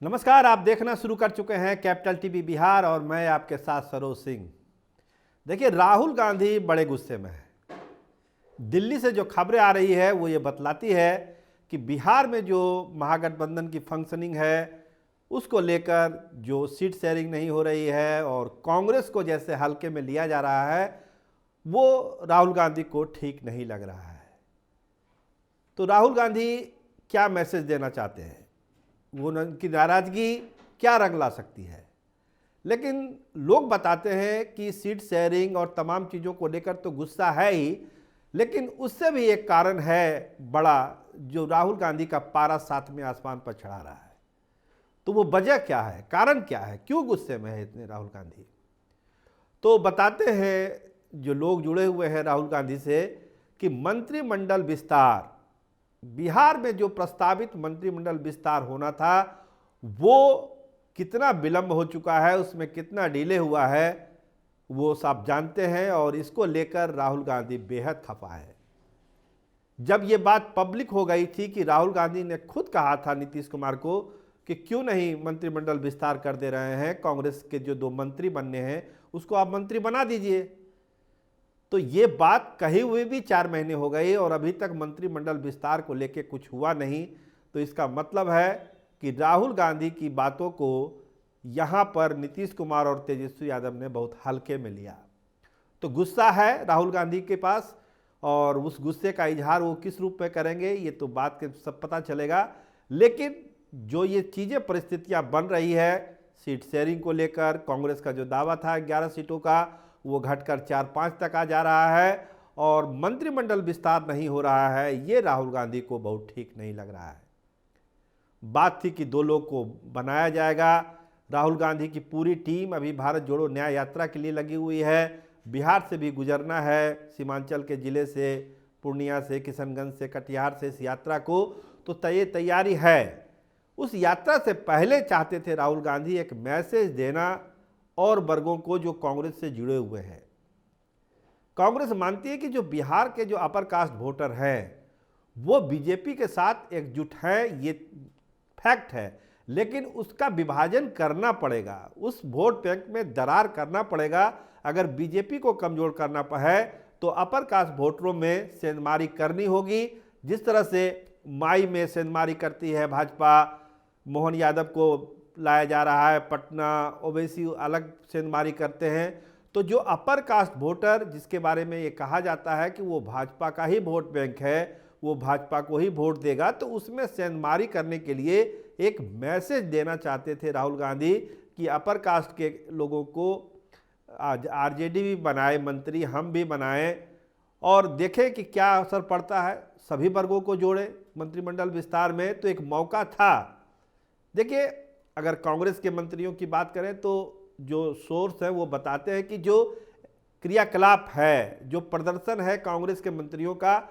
नमस्कार, आप देखना शुरू कर चुके हैं कैपिटल टीवी बिहार और मैं आपके साथ सरोज सिंह। देखिए, राहुल गांधी बड़े गुस्से में है। दिल्ली से जो खबरें आ रही है वो ये बतलाती है कि बिहार में जो महागठबंधन की फंक्शनिंग है उसको लेकर जो सीट शेयरिंग नहीं हो रही है और कांग्रेस को जैसे हल्के में लिया जा रहा है वो राहुल गांधी को ठीक नहीं लग रहा है। तो राहुल गांधी क्या मैसेज देना चाहते हैं, वो उनकी नाराज़गी क्या रंग ला सकती है। लेकिन लोग बताते हैं कि सीट शेयरिंग और तमाम चीज़ों को लेकर तो गुस्सा है ही, लेकिन उससे भी एक कारण है बड़ा, जो राहुल गांधी का पारा सातवें आसमान पर चढ़ा रहा है। तो वो वजह क्या है, कारण क्या है, क्यों गुस्से में है इतने राहुल गांधी। तो बताते हैं जो लोग जुड़े हुए हैं राहुल गांधी से कि मंत्रिमंडल विस्तार, बिहार में जो प्रस्तावित मंत्रिमंडल विस्तार होना था वो कितना विलंब हो चुका है, उसमें कितना डिले हुआ है वो सब जानते हैं और इसको लेकर राहुल गांधी बेहद खफा है। जब ये बात पब्लिक हो गई थी कि राहुल गांधी ने खुद कहा था नीतीश कुमार को कि क्यों नहीं मंत्रिमंडल विस्तार कर दे रहे हैं, कांग्रेस के जो 2 मंत्री बनने हैं उसको आप मंत्री बना दीजिए। तो ये बात कही हुए भी 4 महीने हो गए और अभी तक मंत्रिमंडल विस्तार को लेके कुछ हुआ नहीं। तो इसका मतलब है कि राहुल गांधी की बातों को यहाँ पर नीतीश कुमार और तेजस्वी यादव ने बहुत हल्के में लिया। तो गुस्सा है राहुल गांधी के पास और उस गुस्से का इजहार वो किस रूप में करेंगे ये तो बात के सब पता चलेगा। लेकिन जो ये चीज़ें परिस्थितियाँ बन रही है सीट शेयरिंग को लेकर, कांग्रेस का जो दावा था 11 सीटों का वो घटकर 4-5 तक आ जा रहा है और मंत्रिमंडल विस्तार नहीं हो रहा है, ये राहुल गांधी को बहुत ठीक नहीं लग रहा है। बात थी कि 2 लोग को बनाया जाएगा। राहुल गांधी की पूरी टीम अभी भारत जोड़ो न्याय यात्रा के लिए लगी हुई है। बिहार से भी गुजरना है, सीमांचल के ज़िले से, पूर्णिया से, किशनगंज से, कटिहार से इस यात्रा को, तो तैयारी है। उस यात्रा से पहले चाहते थे राहुल गांधी एक मैसेज देना और वर्गों को जो कांग्रेस से जुड़े हुए हैं। कांग्रेस मानती है कि जो बिहार के जो अपर कास्ट वोटर हैं वो बीजेपी के साथ एकजुट हैं, ये फैक्ट है, लेकिन उसका विभाजन करना पड़ेगा, उस वोट बैंक में दरार करना पड़ेगा। अगर बीजेपी को कमजोर करना है तो अपर कास्ट वोटरों में सेंधमारी करनी होगी। जिस तरह से माई में सेंधमारी करती है भाजपा, मोहन यादव को लाया जा रहा है पटना, ओवैसी अलग सेंधमारी करते हैं। तो जो अपर कास्ट वोटर जिसके बारे में ये कहा जाता है कि वो भाजपा का ही वोट बैंक है, वो भाजपा को ही वोट देगा, तो उसमें सेंधमारी करने के लिए एक मैसेज देना चाहते थे राहुल गांधी कि अपर कास्ट के लोगों को आज आरजेडी भी बनाए मंत्री, हम भी बनाएं और देखें कि क्या असर पड़ता है, सभी वर्गों को जोड़े मंत्रिमंडल विस्तार में। तो एक मौका था। देखिए, अगर कांग्रेस के मंत्रियों की बात करें तो जो सोर्स है वो बताते हैं कि जो क्रियाकलाप है, जो प्रदर्शन है कांग्रेस के मंत्रियों का,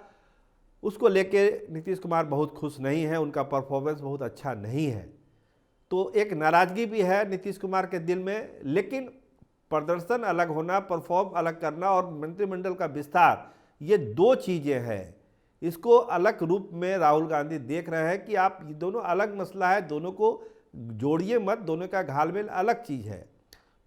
उसको लेके नीतीश कुमार बहुत खुश नहीं है, उनका परफॉर्मेंस बहुत अच्छा नहीं है। तो एक नाराज़गी भी है नीतीश कुमार के दिल में। लेकिन प्रदर्शन अलग होना, परफॉर्म अलग करना और मंत्रिमंडल का विस्तार, ये 2 चीज़ें हैं। इसको अलग रूप में राहुल गांधी देख रहे हैं कि आप ये दोनों अलग मसला है, दोनों को जोड़िए मत, दोनों का घालमेल अलग चीज़ है।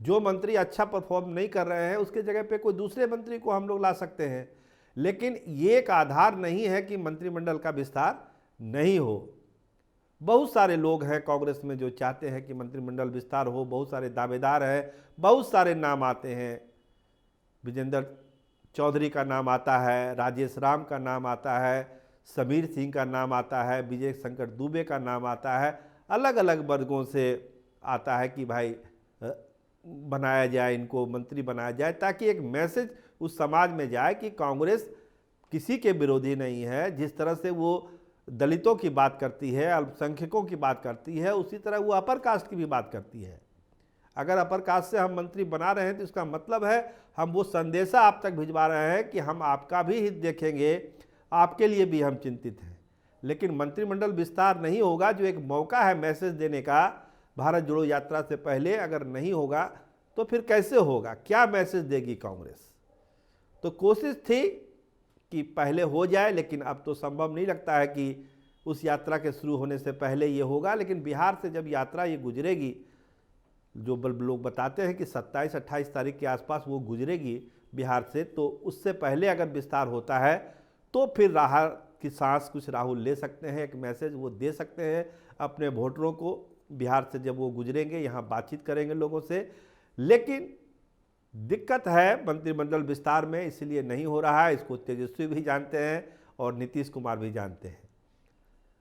जो मंत्री अच्छा परफॉर्म नहीं कर रहे हैं उसके जगह पे कोई दूसरे मंत्री को हम लोग ला सकते हैं, लेकिन ये एक आधार नहीं है कि मंत्रिमंडल का विस्तार नहीं हो। बहुत सारे लोग हैं कांग्रेस में जो चाहते हैं कि मंत्रिमंडल विस्तार हो, बहुत सारे दावेदार हैं, बहुत सारे नाम आते हैं। विजेंद्र चौधरी का नाम आता है, राजेश राम का नाम आता है, समीर सिंह का नाम आता है, विजय शंकर दुबे का नाम आता है, अलग अलग वर्गों से आता है कि भाई बनाया जाए, इनको मंत्री बनाया जाए, ताकि एक मैसेज उस समाज में जाए कि कांग्रेस किसी के विरोधी नहीं है। जिस तरह से वो दलितों की बात करती है, अल्पसंख्यकों की बात करती है, उसी तरह वो अपर कास्ट की भी बात करती है। अगर अपर कास्ट से हम मंत्री बना रहे हैं तो इसका मतलब है हम वो संदेशा आप तक भिजवा रहे हैं कि हम आपका भी हित देखेंगे, आपके लिए भी हम चिंतित हैं। लेकिन मंत्रिमंडल विस्तार नहीं होगा, जो एक मौका है मैसेज देने का भारत जोड़ो यात्रा से पहले, अगर नहीं होगा तो फिर कैसे होगा, क्या मैसेज देगी कांग्रेस। तो कोशिश थी कि पहले हो जाए, लेकिन अब तो संभव नहीं लगता है कि उस यात्रा के शुरू होने से पहले ये होगा, लेकिन बिहार से जब यात्रा ये गुजरेगी, जो लोग बताते हैं कि 27-28 तारीख के आसपास वो गुजरेगी बिहार से, तो उससे पहले अगर विस्तार होता है तो फिर राहत की सांस कुछ राहुल ले सकते हैं, एक मैसेज वो दे सकते हैं अपने वोटरों को। बिहार से जब वो गुजरेंगे, यहाँ बातचीत करेंगे लोगों से। लेकिन दिक्कत है मंत्रिमंडल विस्तार में, इसलिए नहीं हो रहा है। इसको तेजस्वी भी जानते हैं और नीतीश कुमार भी जानते हैं।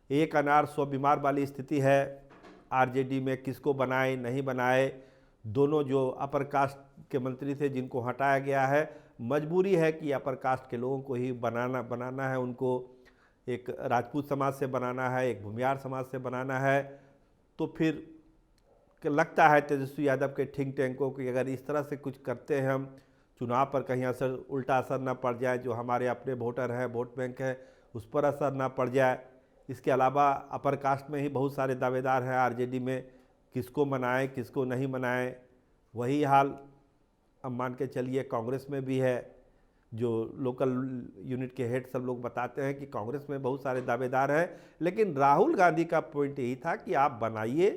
एक अनार 100 बीमार वाली स्थिति है। आरजेडी में किसको बनाए नहीं बनाए, दोनों जो अपर कास्ट के मंत्री थे जिनको हटाया गया है, मजबूरी है कि अपर कास्ट के लोगों को ही बनाना है। उनको एक राजपूत समाज से बनाना है, एक भूमियार समाज से बनाना है। तो फिर लगता है तेजस्वी यादव के थिंक टैंकों की अगर इस तरह से कुछ करते हैं हम, चुनाव पर कहीं असर, उल्टा असर ना पड़ जाए, जो हमारे अपने वोटर हैं, वोट बैंक है, उस पर असर ना पड़ जाए। इसके अलावा अपर कास्ट में ही बहुत सारे दावेदार हैं आरजेडी में, किसको मनाएं किसको नहीं मनाएं। वही हाल अब मान के चलिए कांग्रेस में भी है। जो लोकल यूनिट के हेड सब लोग बताते हैं कि कांग्रेस में बहुत सारे दावेदार हैं, लेकिन राहुल गांधी का पॉइंट यही था कि आप बनाइए,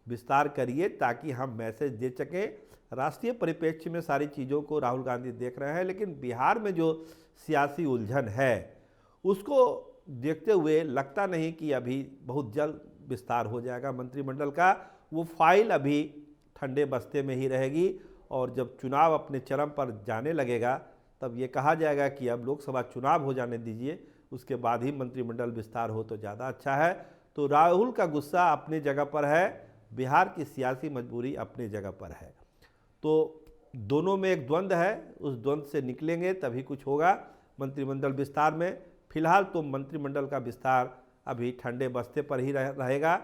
विस्तार करिए, ताकि हम मैसेज दे सकें। राष्ट्रीय परिप्रेक्ष्य में सारी चीज़ों को राहुल गांधी देख रहे हैं, लेकिन बिहार में जो सियासी उलझन है उसको देखते हुए लगता नहीं कि अभी बहुत जल्द विस्तार हो जाएगा मंत्रिमंडल का। वो फाइल अभी ठंडे बस्ते में ही रहेगी, और जब चुनाव अपने चरम पर जाने लगेगा तब ये कहा जाएगा कि अब लोकसभा चुनाव हो जाने दीजिए, उसके बाद ही मंत्रिमंडल विस्तार हो तो ज़्यादा अच्छा है। तो राहुल का गुस्सा अपनी जगह पर है, बिहार की सियासी मजबूरी अपनी जगह पर है। तो दोनों में एक द्वंद्व है, उस द्वंद्व से निकलेंगे तभी कुछ होगा मंत्रिमंडल विस्तार में। फिलहाल तो मंत्रिमंडल का विस्तार अभी ठंडे बस्ते पर ही रहेगा,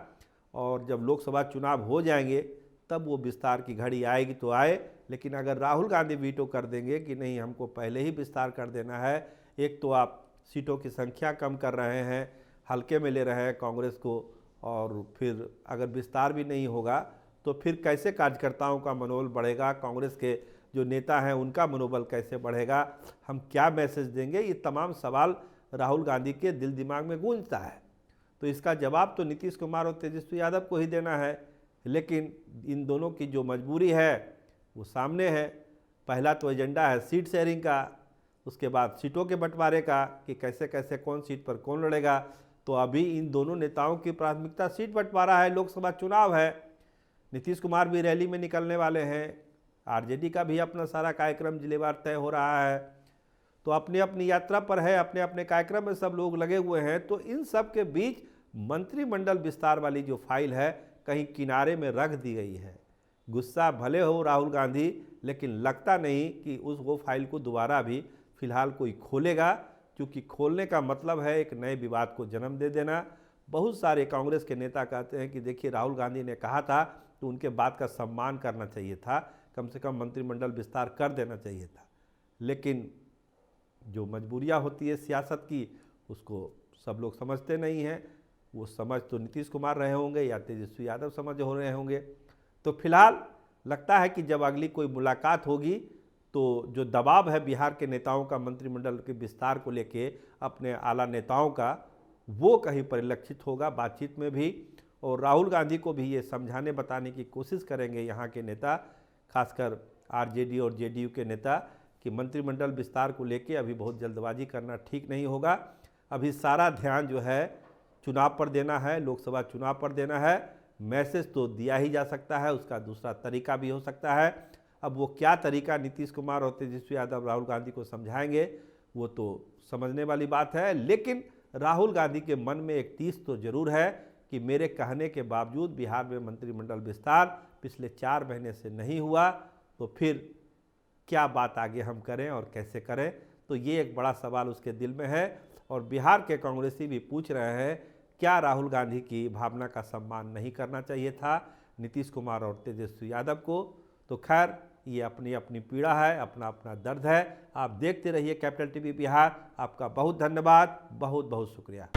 और जब लोकसभा चुनाव हो जाएंगे तब वो विस्तार की घड़ी आएगी तो आए। लेकिन अगर राहुल गांधी वीटो कर देंगे कि नहीं हमको पहले ही विस्तार कर देना है, एक तो आप सीटों की संख्या कम कर रहे हैं, हल्के में ले रहे हैं कांग्रेस को, और फिर अगर विस्तार भी नहीं होगा तो फिर कैसे कार्यकर्ताओं का मनोबल बढ़ेगा, कांग्रेस के जो नेता हैं उनका मनोबल कैसे बढ़ेगा, हम क्या मैसेज देंगे, ये तमाम सवाल राहुल गांधी के दिल दिमाग में गूंजता है। तो इसका जवाब तो नीतीश कुमार और तेजस्वी यादव को ही देना है, लेकिन इन दोनों की जो मजबूरी है वो सामने है। पहला तो एजेंडा है सीट शेयरिंग का, उसके बाद सीटों के बंटवारे का कि कैसे कैसे कौन सीट पर कौन लड़ेगा। तो अभी इन दोनों नेताओं की प्राथमिकता सीट बंटवारा है, लोकसभा चुनाव है। नीतीश कुमार भी रैली में निकलने वाले हैं, आरजेडी का भी अपना सारा कार्यक्रम जिलेवार तय हो रहा है। तो अपनी अपनी यात्रा पर है, अपने अपने कार्यक्रम में सब लोग लगे हुए हैं। तो इन सब के बीच मंत्रिमंडल विस्तार वाली जो फाइल है कहीं किनारे में रख दी गई है। गुस्सा भले हो राहुल गांधी, लेकिन लगता नहीं कि वो फाइल को दोबारा भी फिलहाल कोई खोलेगा, क्योंकि खोलने का मतलब है एक नए विवाद को जन्म दे देना। बहुत सारे कांग्रेस के नेता कहते हैं कि देखिए राहुल गांधी ने कहा था तो उनके बात का सम्मान करना चाहिए था, कम से कम मंत्रिमंडल विस्तार कर देना चाहिए था। लेकिन जो मजबूरियां होती है सियासत की, उसको सब लोग समझते नहीं हैं। वो समझ तो नीतीश कुमार रहे होंगे या तेजस्वी यादव समझ हो रहे होंगे। तो फिलहाल लगता है कि जब अगली कोई मुलाकात होगी तो जो दबाव है बिहार के नेताओं का मंत्रिमंडल के विस्तार को लेके, अपने आला नेताओं का, वो कहीं परिलक्षित होगा बातचीत में भी। और राहुल गांधी को भी ये समझाने बताने की कोशिश करेंगे यहाँ के नेता, खासकर आरजेडी और जेडीयू के नेता, कि मंत्रिमंडल विस्तार को लेके अभी बहुत जल्दबाजी करना ठीक नहीं होगा। अभी सारा ध्यान जो है चुनाव पर देना है, लोकसभा चुनाव पर देना है। मैसेज तो दिया ही जा सकता है, उसका दूसरा तरीका भी हो सकता है। अब वो क्या तरीका नीतीश कुमार और तेजस्वी यादव राहुल गांधी को समझाएंगे वो तो समझने वाली बात है। लेकिन राहुल गांधी के मन में एक टीस तो जरूर है कि मेरे कहने के बावजूद बिहार में मंत्रिमंडल विस्तार पिछले 4 महीने से नहीं हुआ, तो फिर क्या बात आगे हम करें और कैसे करें। तो ये एक बड़ा सवाल उसके दिल में है, और बिहार के कांग्रेसी भी पूछ रहे हैं क्या राहुल गांधी की भावना का सम्मान नहीं करना चाहिए था नीतीश कुमार और तेजस्वी यादव को। तो खैर ये अपनी अपनी पीड़ा है, अपना अपना दर्द है। आप देखते रहिए कैपिटल टीवी बिहार। आपका बहुत धन्यवाद, बहुत बहुत शुक्रिया।